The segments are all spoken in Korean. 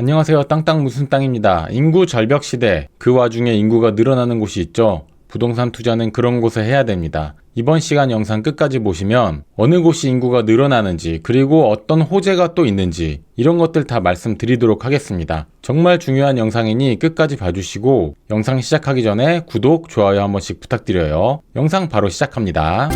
안녕하세요. 땅땅 무슨 땅입니다. 인구 절벽 시대, 그 와중에 인구가 늘어나는 곳이 있죠. 부동산 투자는 그런 곳에 해야 됩니다. 이번 시간 영상 끝까지 보시면 어느 곳이 인구가 늘어나는지, 그리고 어떤 호재가 또 있는지 이런 것들 다 말씀드리도록 하겠습니다. 정말 중요한 영상이니 끝까지 봐주시고 영상 시작하기 전에 구독, 좋아요 한 번씩 부탁드려요. 영상 바로 시작합니다.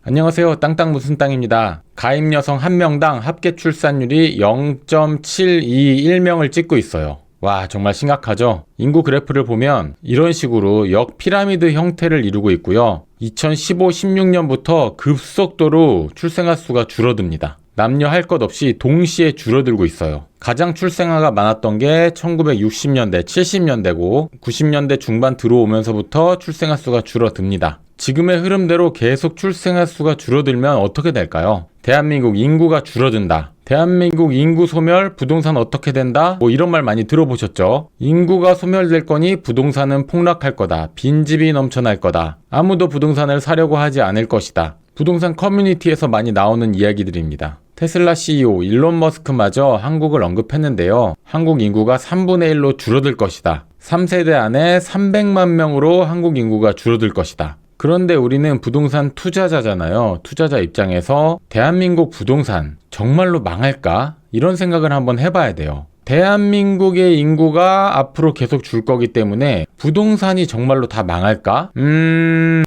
안녕하세요. 땅땅 무슨 땅입니다. 가입 여성 1명당 합계 출산율이 0.721명을 찍고 있어요. 와, 정말 심각하죠? 인구 그래프를 보면 이런 식으로 역피라미드 형태를 이루고 있고요. 2015-16년부터 급속도로 출생아 수가 줄어듭니다. 남녀 할 것 없이 동시에 줄어들고 있어요. 가장 출생아가 많았던 게 1960년대, 70년대고 90년대 중반 들어오면서부터 출생아 수가 줄어듭니다. 지금의 흐름대로 계속 출생아 수가 줄어들면 어떻게 될까요? 대한민국 인구가 줄어든다. 대한민국 인구 소멸, 부동산 어떻게 된다? 이런 말 많이 들어보셨죠? 인구가 소멸될 거니 부동산은 폭락할 거다. 빈집이 넘쳐날 거다. 아무도 부동산을 사려고 하지 않을 것이다. 부동산 커뮤니티에서 많이 나오는 이야기들입니다. 테슬라 CEO 일론 머스크마저 한국을 언급했는데요. 한국 인구가 3분의 1로 줄어들 것이다. 3세대 안에 300만 명으로 한국 인구가 줄어들 것이다. 그런데 우리는 부동산 투자자잖아요. 투자자 입장에서 대한민국 부동산 정말로 망할까? 이런 생각을 한번 해봐야 돼요. 대한민국의 인구가 앞으로 계속 줄 거기 때문에 부동산이 정말로 다 망할까?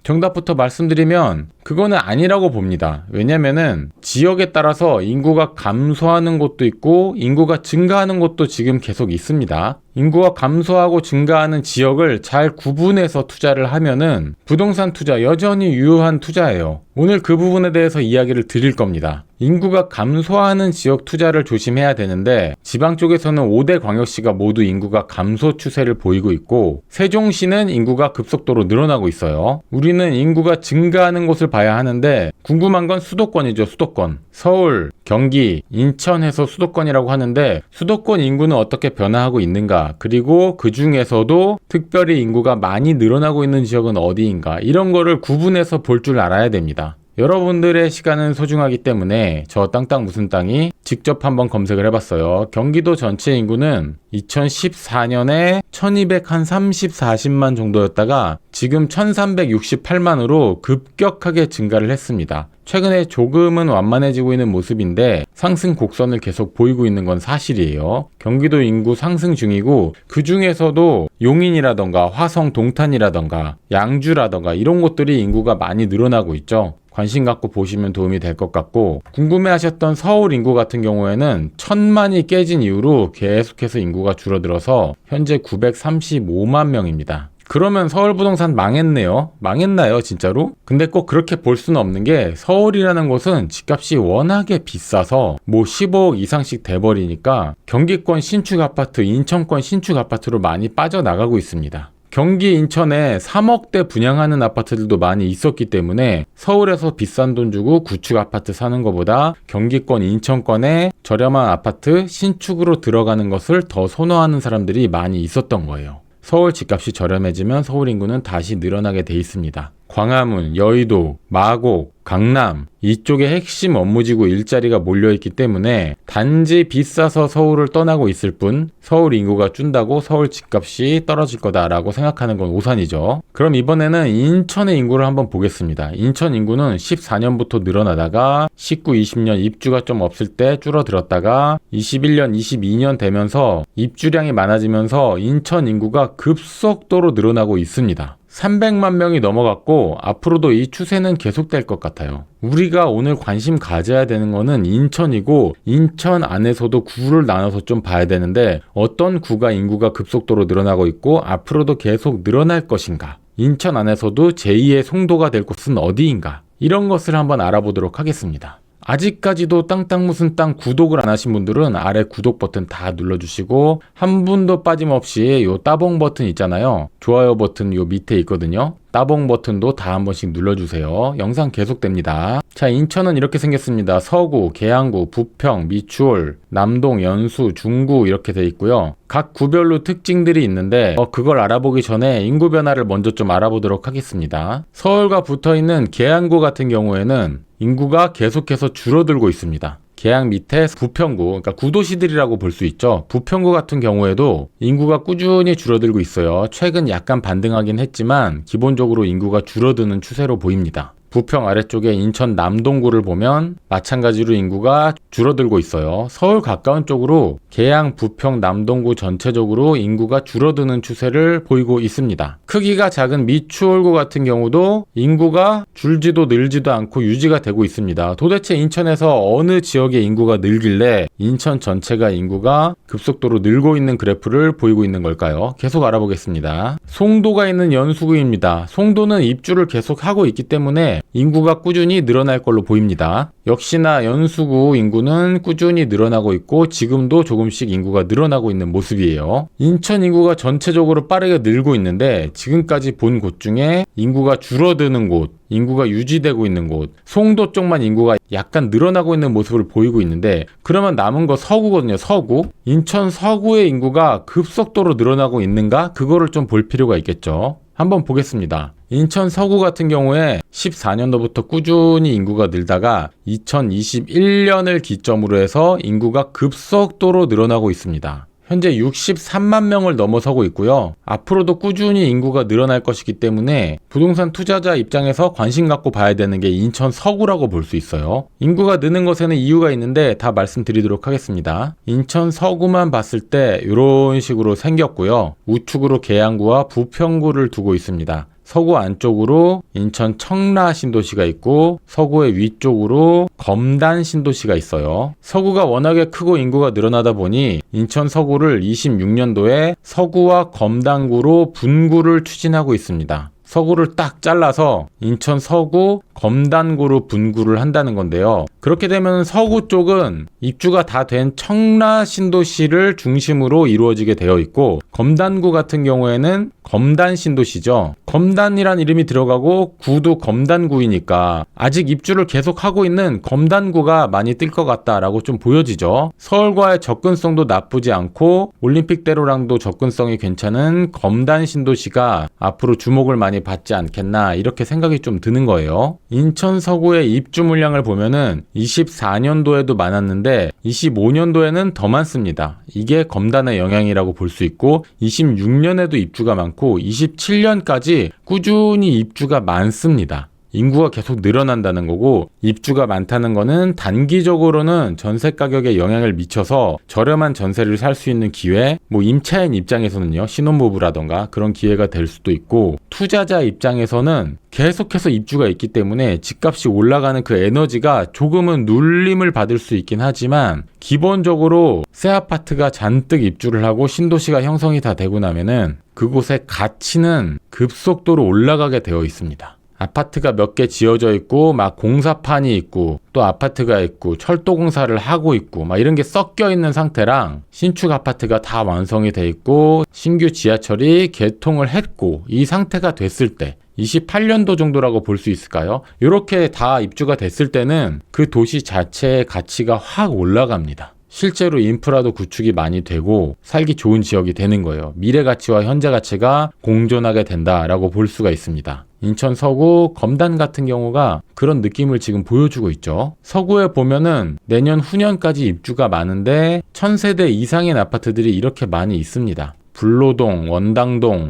정답부터 말씀드리면 그거는 아니라고 봅니다. 왜냐면은 지역에 따라서 인구가 감소하는 곳도 있고 인구가 증가하는 곳도 지금 계속 있습니다. 인구가 감소하고 증가하는 지역을 잘 구분해서 투자를 하면은 부동산 투자 여전히 유효한 투자예요. 오늘 그 부분에 대해서 이야기를 드릴 겁니다. 인구가 감소하는 지역 투자를 조심해야 되는데 지방 쪽에서는 5대 광역시가 모두 인구가 감소 추세를 보이고 있고 세종시는 인구가 급속도로 늘어나고 있어요. 우리는 인구가 증가하는 곳을 봐야 하는데 궁금한 건 수도권이죠. 수도권. 서울, 경기, 인천에서 수도권이라고 하는데 수도권 인구는 어떻게 변화하고 있는가, 그리고 그 중에서도 특별히 인구가 많이 늘어나고 있는 지역은 어디인가, 이런 거를 구분해서 볼 줄 알아야 됩니다. 여러분들의 시간은 소중하기 때문에 저 땅땅 무슨 땅이 직접 한번 검색을 해봤어요. 경기도 전체 인구는 2014년에 1240만 정도였다가 지금 1368만으로 급격하게 증가를 했습니다. 최근에 조금은 완만해지고 있는 모습인데 상승 곡선을 계속 보이고 있는 건 사실이에요. 경기도 인구 상승 중이고 그 중에서도 용인이라던가 화성 동탄이라던가 양주라던가 이런 곳들이 인구가 많이 늘어나고 있죠. 관심 갖고 보시면 도움이 될 것 같고, 궁금해하셨던 서울 인구 같은 경우에는 1000만이 깨진 이후로 계속해서 인구가 줄어들어서 현재 935만 명입니다. 그러면 서울 부동산 망했네요. 망했나요, 진짜로? 근데 꼭 그렇게 볼 수는 없는 게 서울이라는 곳은 집값이 워낙에 비싸서 15억 이상씩 돼버리니까 경기권 신축 아파트, 인천권 신축 아파트로 많이 빠져나가고 있습니다. 경기 인천에 3억대 분양하는 아파트들도 많이 있었기 때문에 서울에서 비싼 돈 주고 구축 아파트 사는 것보다 경기권 인천권에 저렴한 아파트 신축으로 들어가는 것을 더 선호하는 사람들이 많이 있었던 거예요. 서울 집값이 저렴해지면 서울 인구는 다시 늘어나게 돼 있습니다. 광화문, 여의도, 마곡, 강남 이쪽에 핵심 업무지구 일자리가 몰려있기 때문에 단지 비싸서 서울을 떠나고 있을 뿐 서울 인구가 준다고 서울 집값이 떨어질 거다라고 생각하는 건 오산이죠. 그럼 이번에는 인천의 인구를 한번 보겠습니다. 인천 인구는 14년부터 늘어나다가 19, 20년 입주가 좀 없을 때 줄어들었다가 21년, 22년 되면서 입주량이 많아지면서 인천 인구가 급속도로 늘어나고 있습니다. 300만 명이 넘어갔고 앞으로도 이 추세는 계속될 것 같아요. 우리가 오늘 관심 가져야 되는 거는 인천이고 인천 안에서도 구를 나눠서 좀 봐야 되는데 어떤 구가 인구가 급속도로 늘어나고 있고 앞으로도 계속 늘어날 것인가, 인천 안에서도 제2의 송도가 될 곳은 어디인가, 이런 것을 한번 알아보도록 하겠습니다. 아직까지도 땅땅 무슨 땅 구독을 안 하신 분들은 아래 구독 버튼 다 눌러주시고 한 분도 빠짐없이 요 따봉 버튼 있잖아요. 좋아요 버튼 요 밑에 있거든요. 따봉 버튼도 다 한 번씩 눌러주세요. 영상 계속됩니다. 자, 인천은 이렇게 생겼습니다. 서구, 계양구, 부평, 미추홀, 남동, 연수, 중구 이렇게 돼 있고요. 각 구별로 특징들이 있는데 그걸 알아보기 전에 인구 변화를 먼저 좀 알아보도록 하겠습니다. 서울과 붙어있는 계양구 같은 경우에는 인구가 계속해서 줄어들고 있습니다. 계양 밑에 부평구, 그러니까 구도시들이라고 볼 수 있죠. 부평구 같은 경우에도 인구가 꾸준히 줄어들고 있어요. 최근 약간 반등하긴 했지만 기본적으로 인구가 줄어드는 추세로 보입니다. 부평 아래쪽에 인천 남동구를 보면 마찬가지로 인구가 줄어들고 있어요. 서울 가까운 쪽으로 계양, 부평, 남동구 전체적으로 인구가 줄어드는 추세를 보이고 있습니다. 크기가 작은 미추홀구 같은 경우도 인구가 줄지도 늘지도 않고 유지가 되고 있습니다. 도대체 인천에서 어느 지역의 인구가 늘길래 인천 전체가 인구가 급속도로 늘고 있는 그래프를 보이고 있는 걸까요? 계속 알아보겠습니다. 송도가 있는 연수구입니다. 송도는 입주를 계속 하고 있기 때문에 인구가 꾸준히 늘어날 걸로 보입니다. 역시나 연수구 인구는 꾸준히 늘어나고 있고 지금도 조금씩 인구가 늘어나고 있는 모습이에요. 인천 인구가 전체적으로 빠르게 늘고 있는데 지금까지 본 곳 중에 인구가 줄어드는 곳, 인구가 유지되고 있는 곳, 송도 쪽만 인구가 약간 늘어나고 있는 모습을 보이고 있는데 그러면 남은 거 서구거든요. 서구. 인천 서구의 인구가 급속도로 늘어나고 있는가? 그거를 좀 볼 필요가 있겠죠. 한번 보겠습니다. 인천 서구 같은 경우에 14년도부터 꾸준히 인구가 늘다가 2021년을 기점으로 해서 인구가 급속도로 늘어나고 있습니다. 현재 63만 명을 넘어서고 있고요. 앞으로도 꾸준히 인구가 늘어날 것이기 때문에 부동산 투자자 입장에서 관심 갖고 봐야 되는 게 인천 서구라고 볼 수 있어요. 인구가 느는 것에는 이유가 있는데 다 말씀드리도록 하겠습니다. 인천 서구만 봤을 때 이런 식으로 생겼고요. 우측으로 계양구와 부평구를 두고 있습니다. 서구 안쪽으로 인천 청라 신도시가 있고 서구의 위쪽으로 검단 신도시가 있어요. 서구가 워낙에 크고 인구가 늘어나다 보니 인천 서구를 26년도에 서구와 검단구로 분구를 추진하고 있습니다. 서구를 딱 잘라서 인천 서구 검단구로 분구를 한다는 건데요. 그렇게 되면 서구 쪽은 입주가 다 된 청라 신도시를 중심으로 이루어지게 되어 있고 검단구 같은 경우에는 검단 신도시죠. 검단이란 이름이 들어가고 구도 검단구이니까 아직 입주를 계속하고 있는 검단구가 많이 뜰 것 같다라고 좀 보여지죠. 서울과의 접근성도 나쁘지 않고 올림픽대로랑도 접근성이 괜찮은 검단 신도시가 앞으로 주목을 많이 받지 않겠나 이렇게 생각이 좀 드는 거예요. 인천 서구의 입주 물량을 보면은 24년도에도 많았는데 25년도에는 더 많습니다. 이게 검단의 영향이라고 볼 수 있고 26년에도 입주가 많고 27년까지 꾸준히 입주가 많습니다. 인구가 계속 늘어난다는 거고 입주가 많다는 거는 단기적으로는 전세 가격에 영향을 미쳐서 저렴한 전세를 살 수 있는 기회, 임차인 입장에서는요, 신혼부부라던가 그런 기회가 될 수도 있고 투자자 입장에서는 계속해서 입주가 있기 때문에 집값이 올라가는 그 에너지가 조금은 눌림을 받을 수 있긴 하지만 기본적으로 새 아파트가 잔뜩 입주를 하고 신도시가 형성이 다 되고 나면은 그곳의 가치는 급속도로 올라가게 되어 있습니다. 아파트가 몇 개 지어져 있고 막 공사판이 있고 또 아파트가 있고 철도 공사를 하고 있고 막 이런 게 섞여 있는 상태랑 신축 아파트가 다 완성이 돼 있고 신규 지하철이 개통을 했고 이 상태가 됐을 때 28년도 정도라고 볼 수 있을까요? 이렇게 다 입주가 됐을 때는 그 도시 자체의 가치가 확 올라갑니다. 실제로 인프라도 구축이 많이 되고 살기 좋은 지역이 되는 거예요. 미래 가치와 현재 가치가 공존하게 된다라고 볼 수가 있습니다. 인천 서구 검단 같은 경우가 그런 느낌을 지금 보여주고 있죠. 서구에 보면은 내년 후년까지 입주가 많은데 1000세대 이상의 아파트들이 이렇게 많이 있습니다. 불로동, 원당동,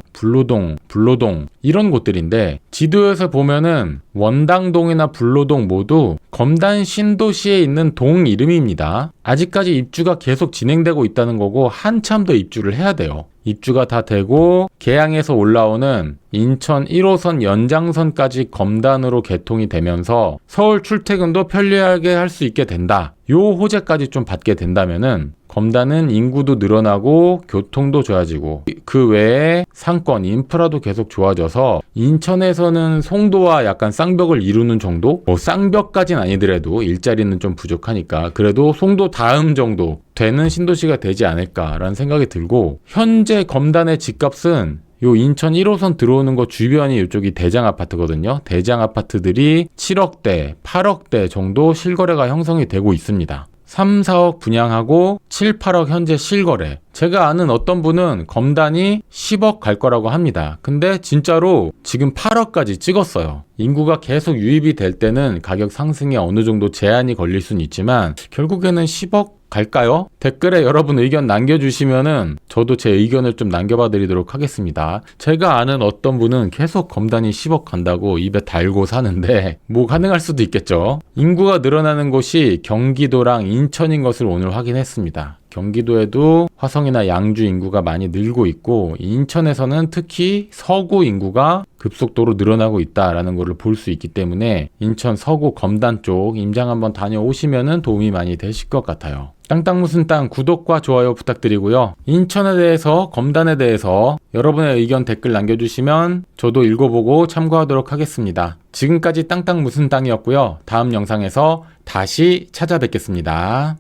불로동 이런 곳들인데 지도에서 보면은 원당동이나 불로동 모두 검단 신도시에 있는 동 이름입니다. 아직까지 입주가 계속 진행되고 있다는 거고 한참 더 입주를 해야 돼요. 입주가 다 되고 계양에서 올라오는 인천 1호선 연장선까지 검단으로 개통이 되면서 서울 출퇴근도 편리하게 할 수 있게 된다. 요 호재까지 좀 받게 된다면은 검단은 인구도 늘어나고 교통도 좋아지고 그 외에 상권, 인프라도 계속 좋아져서 인천에서는 송도와 약간 쌍벽을 이루는 정도? 쌍벽까진 아니더라도 일자리는 좀 부족하니까 그래도 송도 다음 정도 되는 신도시가 되지 않을까라는 생각이 들고 현재 검단의 집값은 요 인천 1호선 들어오는 거 주변이 이쪽이 대장 아파트거든요. 대장 아파트들이 7억대, 8억대 정도 실거래가 형성이 되고 있습니다. 3, 4억 분양하고 7, 8억 현재 실거래. 제가 아는 어떤 분은 검단이 10억 갈 거라고 합니다. 근데 진짜로 지금 8억까지 찍었어요. 인구가 계속 유입이 될 때는 가격 상승에 어느 정도 제한이 걸릴 수는 있지만 결국에는 10억 갈까요? 댓글에 여러분 의견 남겨주시면은 저도 제 의견을 좀 남겨봐 드리도록 하겠습니다. 제가 아는 어떤 분은 계속 검단이 10억 간다고 입에 달고 사는데 뭐 가능할 수도 있겠죠. 인구가 늘어나는 곳이 경기도랑 인천인 것을 오늘 확인했습니다. 경기도에도 화성이나 양주 인구가 많이 늘고 있고 인천에서는 특히 서구 인구가 급속도로 늘어나고 있다라는 것을 볼 수 있기 때문에 인천 서구 검단 쪽 임장 한번 다녀오시면은 도움이 많이 되실 것 같아요. 땅땅 무슨 땅 구독과 좋아요 부탁드리고요. 인천에 대해서 검단에 대해서 여러분의 의견 댓글 남겨주시면 저도 읽어보고 참고하도록 하겠습니다. 지금까지 땅땅 무슨 땅이었고요. 다음 영상에서 다시 찾아뵙겠습니다.